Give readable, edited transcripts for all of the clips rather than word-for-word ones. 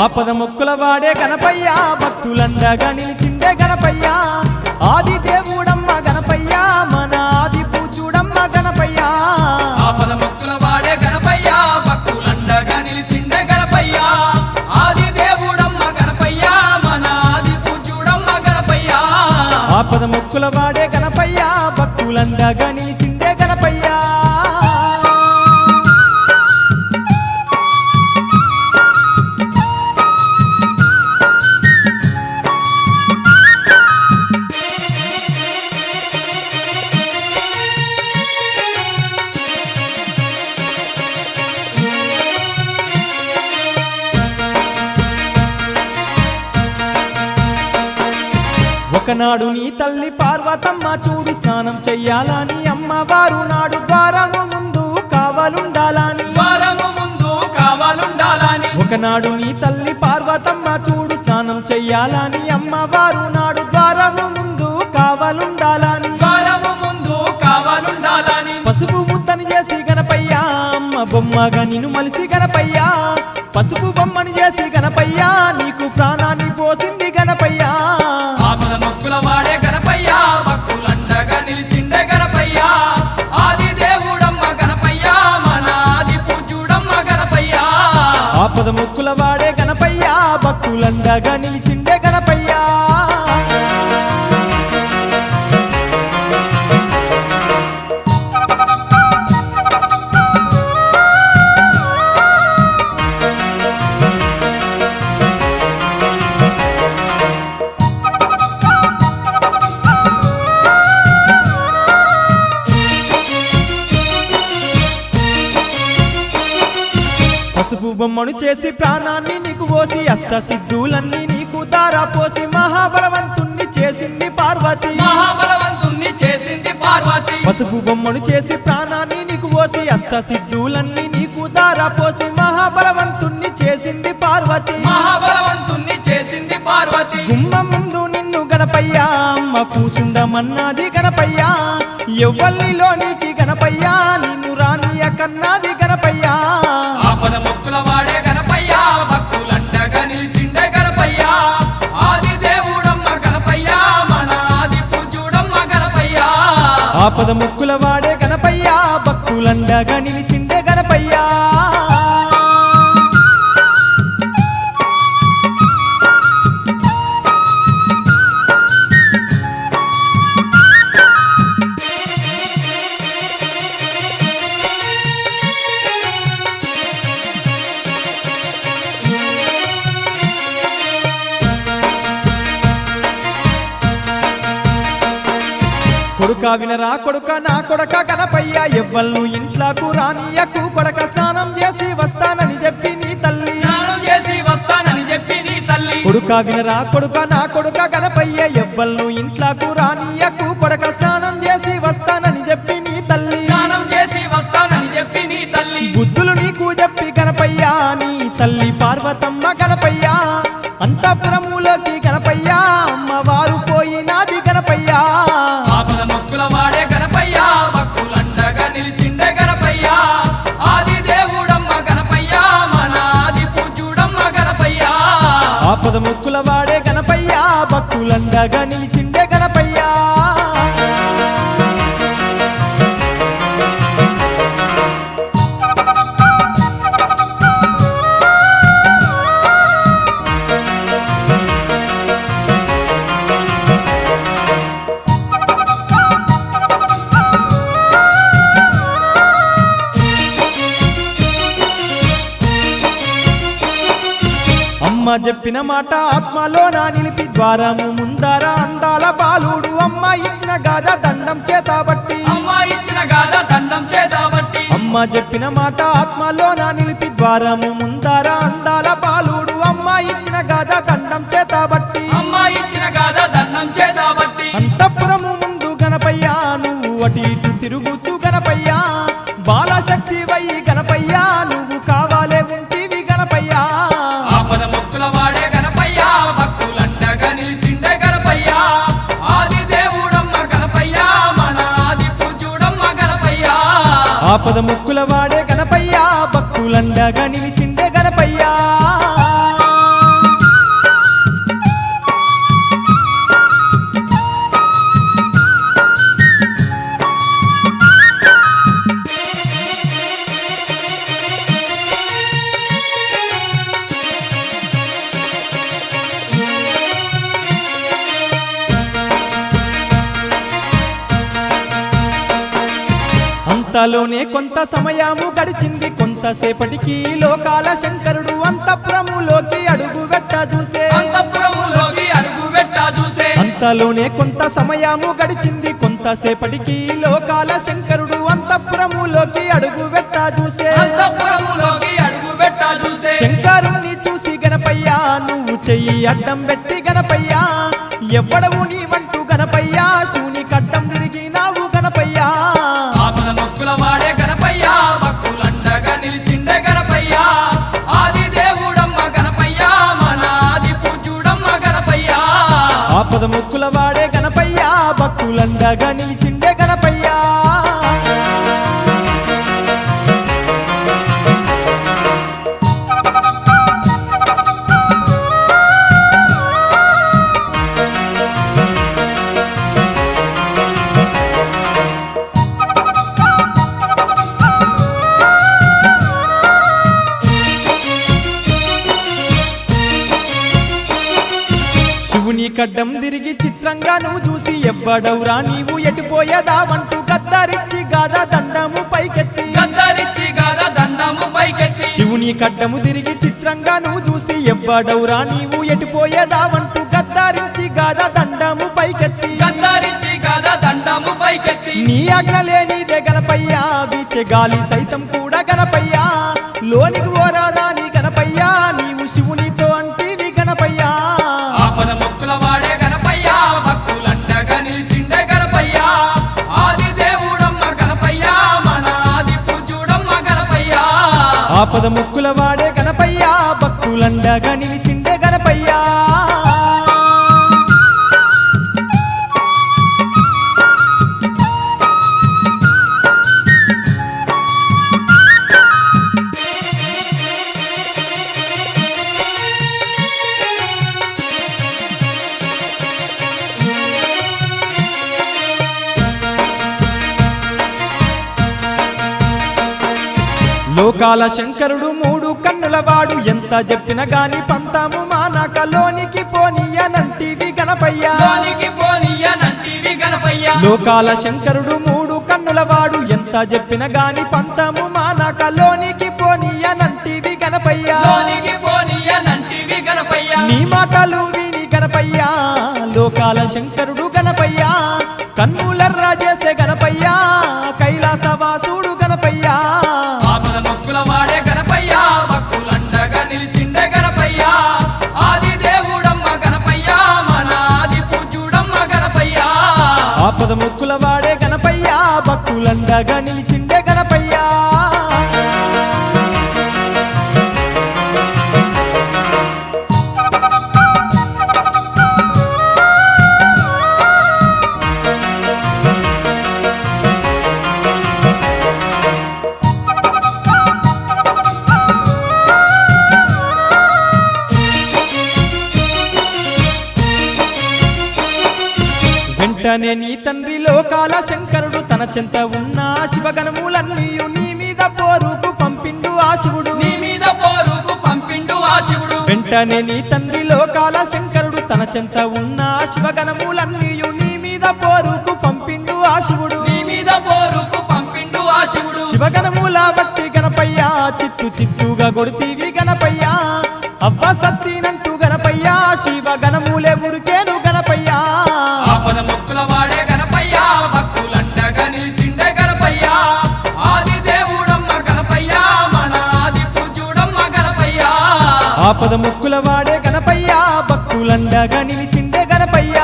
ఆపద మొక్కుల వాడే గణపయ్య భక్తులండగా నిలిచిండే గణపయ్య ఆది దేవుడమ్మ గణపయ్య మన ఆది పూజుడమ్మ గణపయ్య ఆపద మొక్కుల వాడే గణపయ్య భక్తులండగా నిలిచిండే గణపయ్య ఆది దేవుడమ్మ గణపయ్య మన ఆది పూజుడమ్మ గణపయ్య ఆపద మొక్కుల వాడే గణపయ్య భక్తులండగా నిలిచిండే గణపయ్య ఒకనాడు నీ తల్లి పార్వతమ్మ చూడు స్నానం చెయ్యాలని అమ్మవారు నాడు ద్వారము ముందు కావాలుండాలని ఒకనాడు నీ తల్లి పార్వతమ్మ చూడు స్నానం చెయ్యాలని అమ్మవారు నాడు ద్వారము ముందు కావాలుండాలని పసుపు ముద్దని చేసి గణపయ్య అమ్మ బొమ్మగా నిన్ను మలిసి గణపయ్య పసుపు బొమ్మని చేసి గణపయ్య నీకు ప్రాణాన్ని పోసింది గణపయ్య ఆపద మొక్కుల వాడే గణపయ్య భక్తులండగా నిలిచిండే గణపయ్య ఆది దేవుడమ్మ గణపయ్య మన ఆది పూజుడమ్మ గణపయ్య ఆపద మొక్కుల వాడే గణపయ్య భక్తులండగా నిలిచిండే గణపయ్య పసుపు బొమ్మను చేసి ప్రాణాన్ని నీకు పోసి అష్ట సిద్ధులన్నీ నీకు దారా పోసి మహాబలవంతుణ్ణి చేసింది పార్వతి పసుపు బొమ్మను చేసి ప్రాణాన్ని నీకు పోసి అష్ట సిద్ధులన్నీ నీకు దారా పోసి మహాబలవంతుణ్ణి చేసింది పార్వతి గుమ్మం ముందు నిన్ను గణపయ్య అమ్మ కూసుండమన్నది గణపయ్య ఎవ్వల్లిలోనికి గణపయ్య నిన్ను రానియ కన్నది గణపయ్య ఆపద మొక్కుల వాడే గణపయ్య భక్తులండగా నిలిచిండే గణపయ్య ఆది దేవుడమ్మ గణపయ్య మన ఆది పూజుడమ్మ గణపయ్య ఆపద ముక్కుల వాడే గణపయ్య భక్తులండగా నిలిచిండే గణపయ్య కొడుక వినరా కొడుక నా కొడక గణపయ్య ఎవ్వల్ను ఇంట్లోకు రానియకు కొడక స్నానం చేసి వస్తానని చెప్పి నీ తల్లి కొడుక వినరా కొడుక నా కొడుక గణపయ్య ఎవ్వల్ను ఇంట్లోకు రానియకు కొడక స్నానం చేసి వస్తానని చెప్పి నీ తల్లి బుద్ధులు నీకు చెప్పి గణపయ్య నీ తల్లి పార్వతమ్మ గణపయ్య అంతఃపురములోకి గణపయ్య అమ్మవారు పోయినాది గణపయ్య ఆపద మొక్కుల వాడే గణపయ్య భక్తులండగా నిలిచిండే గణపయ్య ఆది దేవుడమ్మ గణపయ్య మన ఆది పూజుడమ్మ గణపయ్య ఆపద ముక్కుల వాడే గణపయ్య భక్తులండగా నిలిచిండే గణపయ్య అమ్మ చెప్పిన మాట ఆత్మలో నా నిలిపి ద్వారము ముందర అందాల బాలుడు అమ్మ ఇచ్చిన గాథ దండం చేతబట్టి అమ్మ చెప్పిన మాట ఆత్మలో నా నిలిపి ద్వారము ముందర అందాల బాలుడు అమ్మ ఇచ్చిన గాథ దండం చేతబట్టి అంతఃపురము ముందు గణపయ్య నువ్వు అటు ఇటు తిరుగుచు గణపయ్య బాలశక్తి వై గణపయ్య నువ్వు కావాలే ఉంటివి గణపయ్య ఆపద మొక్కుల వాడే గణపయ్య భక్తులండగా నిలిచిండే గణపయ్య ఆది దేవుడమ్మ గణపయ్య మన ఆది పూజుడమ్మ గణపయ్య ఆపద ముక్కుల వాడే గణపయ్య భక్తులండగా నిలిచిండే గణపయ్య అంతలోనే కొంత సమయము గడిచింది, కొంతసేపటికి లోకాల శంకరుడు అంతఃపురములోకి అడుగు పెట్ట చూసే. అంతఃపురములోకి అడుగు పెట్ట చూసే. అంతలోనే కొంత సమయము గడిచింది, కొంతసేపటికి లోకాల శంకరుడు అంతఃపురములోకి అడుగు పెట్ట చూసే. అంతఃపురములోకి అడుగు పెట్ట చూసే. శంకరుణ్ణి చూసి గణపయ్య నువ్వు చెయ్యి అడ్డం పెట్టి గణపయ్య, ఎవ్వడవు నీవంటూ గణపయ్య, శివుని కడ్డం తిరిగినావు గణపయ్య. ఆపద మొక్కుల వాడే గణపయ్య, భక్తులండగా నిలిచిండే గణపయ్య, ఆది దేవుడమ్మ గణపయ్య, మన ఆది పూజ్యుడమ్మ గణపయ్య. ఆపద మొక్కుల వాడే గణపయ్య, భక్తులండగా నిలిచిండే గణపయ్య. శివుని కడ్డం తిరిగి చిత్రంగా నువ్వు చూసి, ఎవ్వడవురా నీవు ఎటుపోయేదావంటూ గద్దరిచ్చి గాదా దండము పైకెత్తి. గద్దరిచ్చి గాదా దండము పైకెత్తి. శివుని కడ్డము తిరిగి చిత్రంగా నువ్వు చూసి, ఎవ్వడవురా నీవు ఎటుపోయేదావంటూ గద్దరించి గాదా దండము పైకెత్తి. గద్దరిచ్చి గాదా దండము పైకెత్తి. నీ ఆజ్ఞ లేనిదే గణపయ్య, వీచే గాలి సైతం కూడా గణపయ్య, లోనికి ఓరాదా నీ గణపయ్య, నీవు శివునితో అంటివి గణపయ్య. ఆపద మొక్కుల వాడే గణపయ్య, భక్తులండగా నిలిచిండే గణపయ్య, ఆది దేవుడమ్మ గణపయ్య, మన ఆది పూజ్యుడమ్మ గణపయ్య. ఆపద ముక్కుల వాడే గణపయ్య, భక్తులండగా నిలిచిండే గణపయ్య. లోకాల శంకరుడు మూడు కన్నులవాడు, ఎంత చెప్పిన గాని పంతము మానాక లోనికి పోనీయనంటివి గణపయ్య. లోనికి పోనీయనంటివి గణపయ్య. లోకాల శంకరుడు మూడు కన్నులవాడు, ఎంత చెప్పిన గాని పంతము మానాక లోనికి పోనీయనంటివి గణపయ్య. లోనికి పోనీయనంటివి గణపయ్య. నీ మాటలు విని గణపయ్య, లోకాల శంకరుడు గణపయ్య, కన్నులర్రా చేసే గణపయ్య, కైలాసవాసుడు గణపయ్య. ఆపద మొక్కుల వాడే గణపయ్య, భక్తులండగా నిలిచిండే గణపయ్య, ఆది దేవుడమ్మ గణపయ్య, మన ఆది పూజ్యుడమ్మ గణపయ్య. ఆపద ముక్కుల వాడే గణపయ్య, భక్తులండగా నిలిచిండే గణపయ్య. వెంటనే నీ తండ్రి లోకాల శంకరుడు తన చెంత ఉన్న శివగణములన్నీయు నీ మీద పోరుకు పంపిండు ఆ శివుడు. నీ మీద పోరుకు పంపిండు ఆ శివుడు. వెంటనే నీ తండ్రి లోకాల శంకరుడు తన చెంత ఉన్న శివగణములన్నీయు నీ మీద పోరుకు పంపిండు ఆ శివుడు. నీ మీద పోరుకు పంపిండు ఆ శివుడు. శివగణముల బట్టి గణపయ్య, చిత్తు చిత్తుగా కొడుతీవి గణపయ్య, అవ్వ సత్తినంటూ గణపయ్య, శివగణములే ఉరికేను గణపయ్య. ఆపద మొక్కుల వాడే గణపయ్య, భక్తులండగా నిలిచిండే గణపయ్య, ఆది దేవుడమ్మ గణపయ్య, మన ఆది పూజ్యుడమ్మ గణపయ్య. ఆపద ముక్కుల వాడే గణపయ్య, భక్తులండగా నిలిచిండే గణపయ్య.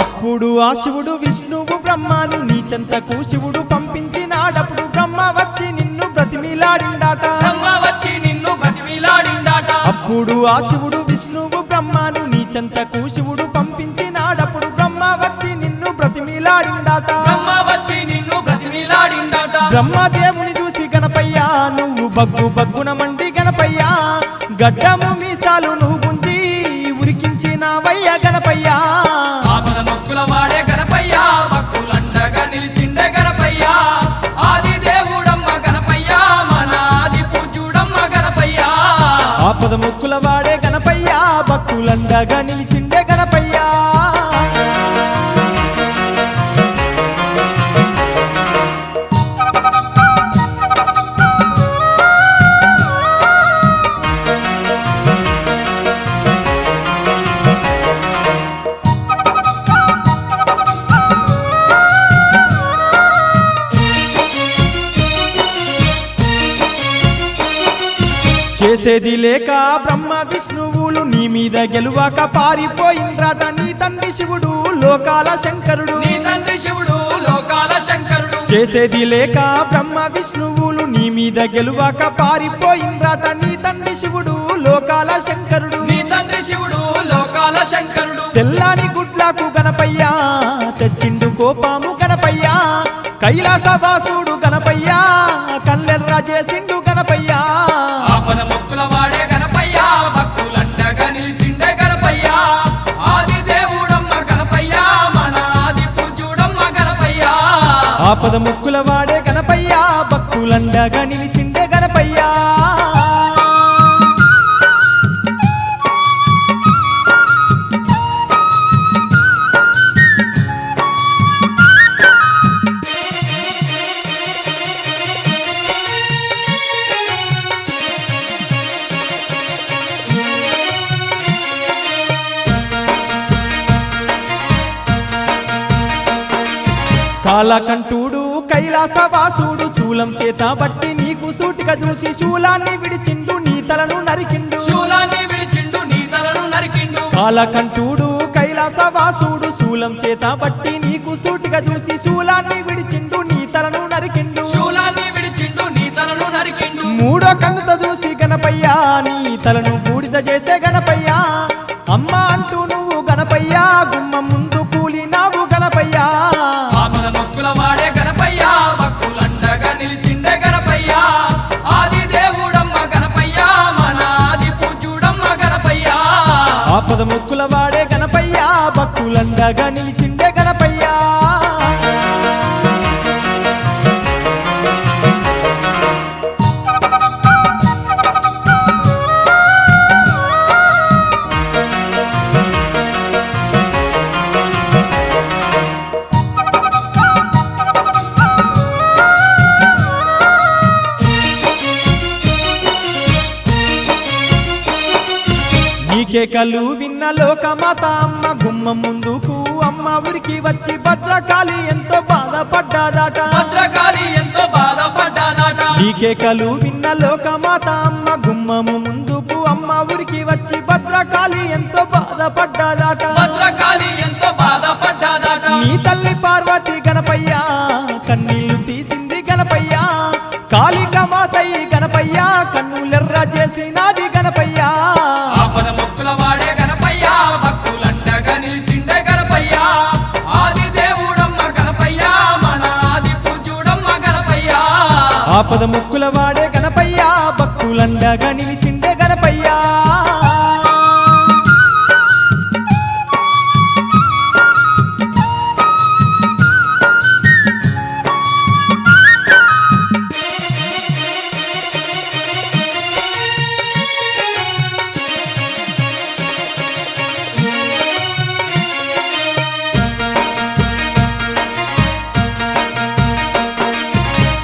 అప్పుడు ఆ శివుడు విష్ణువు బ్రహ్మను నీ చెంతకు శివుడు పంపించినాడప్పుడు, బ్రహ్మ వచ్చి నిన్ను బ్రతిమిలాడిండాట. బ్రహ్మ వచ్చి నిన్ను బ్రతిమిలాడిండాట. అప్పుడు ఆ శివుడు విష్ణువు బ్రహ్మను నీ చెంతకు శివుడు పంపించినాడప్పుడు, బ్రహ్మ వచ్చి నిన్ను బ్రతిమిలాడిండాట. బ్రహ్మ వచ్చి నిన్ను బ్రతిమిలాడిండాట. బ్రహ్మదేవుని చూసి గణపయ్య, నువ్వు బగ్గు బగ్గున మండి గణపయ్య, గడ్డము మీసాలు ఆపద ముక్కుల వాడే గణపయ్య భక్తులండగా నిలిచిండే గణపయ్య చేసేది లేక బ్రహ్మ విష్ణువులు నీ మీద గెలువాక పారిపోయిండ్రాట నీ తండ్రి శివుడు లోకాల శంకరుడు నీ తండ్రి శివుడు లోకాల శంకరుడు చేసేది లేక బ్రహ్మ విష్ణువులు నీ మీద గెలువాక పారిపోయిండ్రాట నీ తండ్రి శివుడు లోకాల శంకరుడు నీ తండ్రి శివుడు లోకాల శంకరుడు తెల్లాని గుడ్లకు గణపయ్య తెచ్చిండు కోపాము గణపయ్య కైలాసవాసుడు గణపయ్య కల్లెర్ర చేసిండు గణపయ్య ఆపద మొక్కుల వాడే గణపయ్య భక్తులండగా నిలిచిండే గణపయ్య ఆది దేవుడమ్మ గణపయ్య మన ఆది పూజ్యుడమ్మ గణపయ్య ఆపద ముక్కుల వాడే గణపయ్య భక్తులండగా నిలిచిండే గణపయ్య కాలకంఠుడు కైలాసవాసుడు శూలం చేత బట్టి నీకు సూటిగా చూసి శూలాన్ని విడిచిండు నీ తలను నరికిండు శూలాన్ని విడిచిండు నీ తలను నరికిండు కాలకంఠుడు కైలాసవాసుడు శూలం చేత బట్టి నీకు సూటిగా చూసి శూలాన్ని విడిచిండు నీ తలను నరికిండు శూలాన్ని విడిచిండు నీ తలను నరికిండు మూడో కన్నుతో చూసి గణపయ్య నీ తలను బూడిద చేసే గణపయ్య అమ్మ అంటూ నువ్వు గణపయ్య గుమ్మ ముందు కూలినావు గణపయ్య ఆపద మొక్కుల వాడే గణపయ్య భక్తులండగా నిలిచిండే గణపయ్య ఆది దేవుడమ్మ గణపయ్య మన ఆది పూజ్యుడమ్మ గణపయ్య ఆపద ముక్కుల వాడే గణపయ్య భక్తులండగా నిలిచిండే గణపయ్య నీకే కలు విన్న లోకమాత అమ్మ గుమ్మం ముందుకు అమ్మ ఊరికి వచ్చి భద్రకాళి ఎంతో బాధపడ్డాదట భద్రకాళి ఎంతో బాధపడ్డాదట నీకే కలు విన్న లోకమాత అమ్మ గుమ్మము ముందుకు అమ్మ ఊరికి వచ్చి భద్రకాళి ఎంతో బాధపడ్డాదట భద్రకాళి ఎంతో బాధపడ్డాదట నీ తల్లి పార్వతి గణపయ్య కన్నీళ్లు తీసింది గణపయ్య కాళిక మాతయ్య గణపయ్య కన్నులెర్ర చేసినాది గణపయ్య ఆపద మొక్కుల వాడే గణపయ్య భక్తులండగా నిలిచిండే గణపయ్య ఆది దేవుడమ్మ గణపయ్య మన ఆది పూజ్యుడమ్మ గణపయ్య ఆపద ముక్కుల వాడే గణపయ్య భక్తులండగా నిలిచిండే గణపయ్య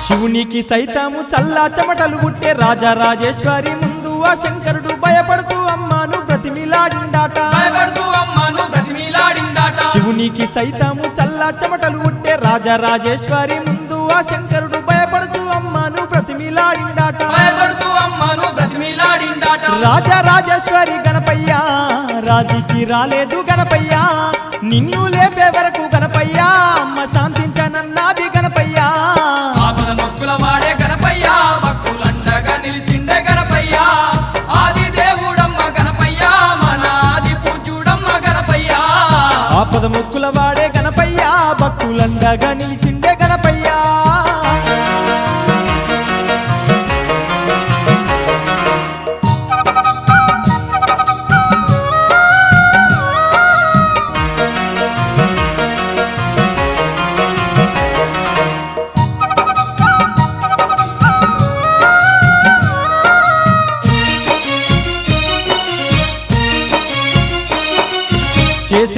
శివునికి సైతము చల్లా చెమటలు పుట్టే రాజరాజేశ్వరి ముందు ఆ శంకరుడు భయపడుతూ అమ్మను బ్రతిమిలాడిండాట భయపడుతూ అమ్మను బ్రతిమిలాడిండాట శివునికి సైతము చల్లా చెమటలు పుట్టే రాజరాజేశ్వరి ముందు ఆ శంకరుడు భయపడుతూ అమ్మను బ్రతిమిలాడిండాట భయపడుతూ అమ్మను బ్రతిమిలాడిండాట రాజరాజేశ్వరి గణపయ్య రాజుకి రాలేదు గణపయ్య నిన్ను లేపే వరకు గణపయ్య అమ్మ శాంతించనన్నది గణపయ్య ఆపద మొక్కుల వాడే గణపయ్య భక్తులండగా నిలిచిండే గణపయ్య ఆది దేవుడమ్మ గణపయ్య మన ఆది పూజ్యుడమ్మ గణపయ్య ఆపద ముక్కుల వాడే గణపయ్య భక్తులండగా నిలిచిండే గణపయ్య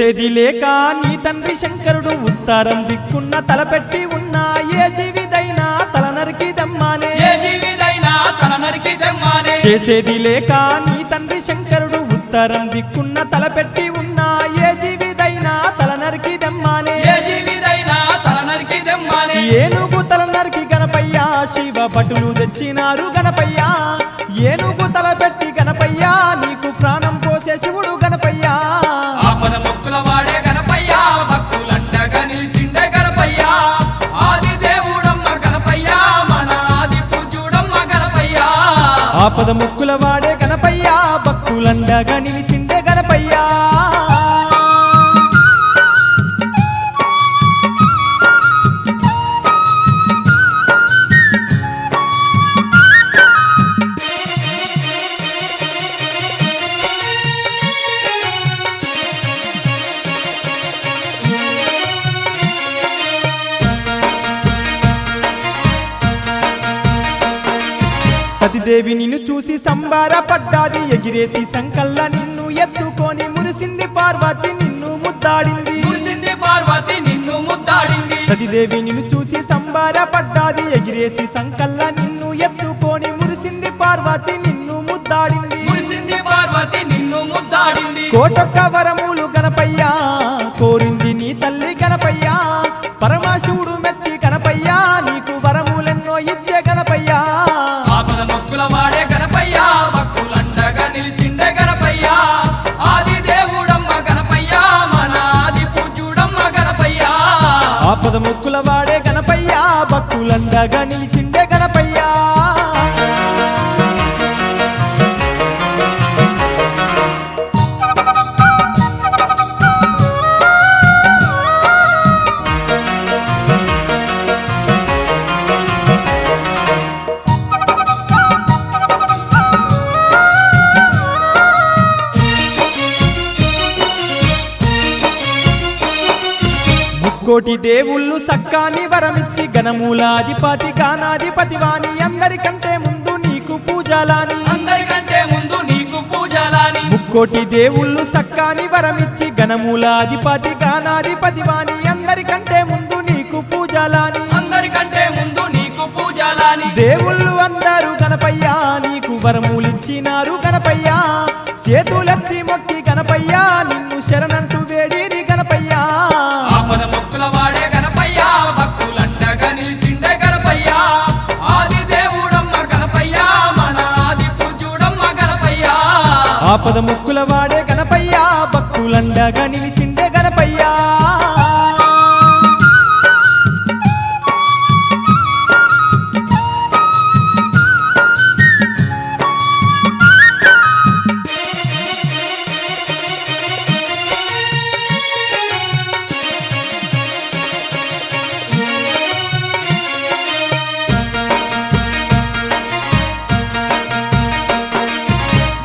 చేసేది లేక నీ తండ్రి శంకరుడు ఉత్తరం దిక్కున్న తలపెట్టి ఉన్న ఏ జీవిదైనా తల నరికి దమ్మానే ఏ జీవిదైనా తల నరికి దెమ్మానే చేసేది లేక నీ తండ్రి శంకరుడు ఉత్తరం దిక్కున్న తలపెట్టి ఉన్న ఏ జీవిదైనా తల నరికి దమ్మానే ఏ జీవిదైనా తల నరికి దెమ్మానే ఏనుగు తల నరికి గణపయ్య శివ భటులు తెచ్చినారు గణపయ్య ఏనుగు తల పెట్టి గణపయ్య నీకు ప్రాణం పోసే శివుడు గణపయ్య ఆపద మొక్కుల వాడే గణపయ్య భక్తులండగా నిలిచిండే గణపయ్య ఆది దేవుడమ్మ గణపయ్య మన ఆది పూజ్యుడమ్మ గణపయ్య ఆపద ముక్కుల వాడే గణపయ్య భక్తులండగా నిలిచిండే గణపయ్య సతిదేవి నిన్ను చూసి సంబారపడ్డాది ఎగిరేసి సంకల్ల నిన్ను ఎత్తుకొని మురిసింది పార్వతి నిన్ను ముద్దాడింది మురిసింది పార్వతి నిన్ను ముద్దాడింది సతిదేవి నిన్ను చూసి సంబారపడ్డాది ఎగిరేసి సంకల్ల నిన్ను ఎత్తుకొని మురిసింది పార్వతి నిన్ను ముద్దాడింది మురిసింది పార్వతి నిన్ను ముద్దాడింది కోటొక్క వరములు గణపయ్య కోరింది నీ తల్లి గణపయ్య పరమశివుడు మెచ్చి గణపయ్య నీకు వరములెన్నో ఇచ్చే గణపయ్య ఆపద మొక్కుల వాడే గణపయ్య భక్తులండగా నిలిచిండే గణపయ్య ఆది దేవుడమ్మ గణపయ్య మన ఆది పూజ్యుడమ్మ గణపయ్య ఆపద ముక్కుల వాడే గణపయ్య భక్తులండగా నిలిచిండే గణపయ్య కోటి దేవుళ్ళు సక్కాని వరమిచ్చి గణమూలాధిపతి గానాధిపతి వాణి అందరికంటే ముందు నీకు పూజలాని అందరికంటే ముందు నీకు పూజలాని ముక్కోటి దేవుళ్ళు సక్కాని వరమిచ్చి గణమూలాధిపతి గానాధిపతి వాణి అందరికంటే ముందు నీకు పూజలాని అందరికంటే ముందు నీకు పూజలాని దేవుళ్ళు అందరూ గణపయ్య నీకు వరములిచ్చినారు గణపయ్య చేతులెత్తి మొక్కి గణపయ్య నిన్ను శరణంటూ వేడిరి గణపయ్య ఆపద మొక్కుల వాడే గణపయ్య భక్తులండగా నిలిచిండే గణపయ్య ఆది దేవుడమ్మ గణపయ్య మన ఆది పూజ్యుడమ్మ గణపయ్య ఆపద ముక్కుల వాడే గణపయ్య భక్తులండగా నిలిచిండే గణపయ్య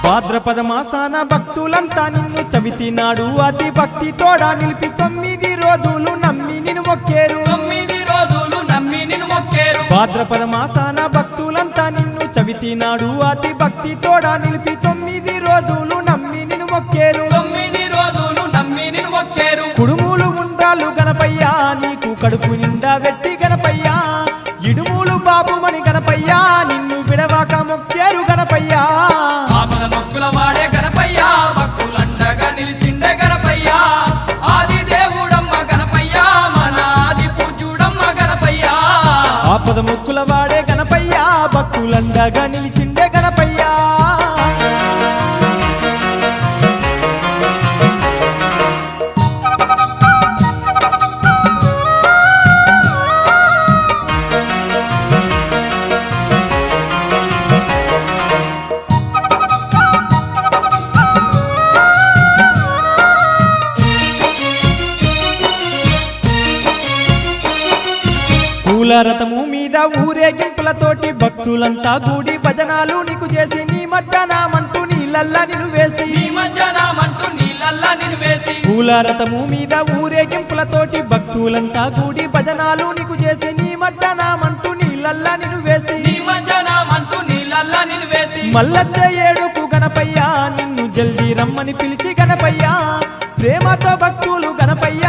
భాద్రపద మాసాన భక్తులంతా నిన్ను చవితినాడు అతి భక్తి తోడా నిలిపి 9 రోజులు నమ్మి నిన్ను మొక్కేరు 9 రోజులు నమ్మి నిన్ను మొక్కేరు భాద్రపద మాసాన భక్తులంతా నిన్ను చవితినాడు అతి భక్తి తోడా నిలిపి 9 రోజులు నమ్మి నిన్ను మొక్కేరు 9 రోజులు నమ్మి నిన్ను మొక్కేరు కుడుములు ఉండ్రాలు గణపయ్య నీకు కడుపు నిండా వెట్టి గణపయ్య ఇడుములు బాబుమని గణపయ్య నిన్ను విడవాక మొక్కేరు గణపయ్య ఆపద మొక్కుల వాడే గణపయ్య భక్తులండగా నిలిచిండే గణపయ్య ఆది దేవుడమ్మ గణపయ్య మన ఆది పూజ్యుడమ్మ గణపయ్య ఆపద ముక్కుల వాడే గణపయ్య భక్తులండగా నిలిచిండే గణపయ్య పూల రథము మీద ఊరేగింపులతోటి భక్తులంతా కూడి భజనాలు నీకు చేసి నీ మధ్యాహ్నమంటూ నీళ్ళల్లా నిన్ను వేసి నీ మధ్యాహ్నమంటూ నీళ్ళల్లా నిన్ను వేసి పూల రథము మీద ఊరేగింపులతోటి భక్తులంతా కూడి భజనాలు నీకు చేసి నీ మధ్యాహ్నమంటూ నీళ్ళల్లా నిన్ను వేసి నీ మధ్యాహ్నమంటూ నీళ్ళల్లా నిన్ను వేసి మల్లచ్చ ఏడుకు గణపయ్య నిన్ను జల్దీ రమ్మని పిలిచి గణపయ్య ప్రేమతో భక్తులు గణపయ్య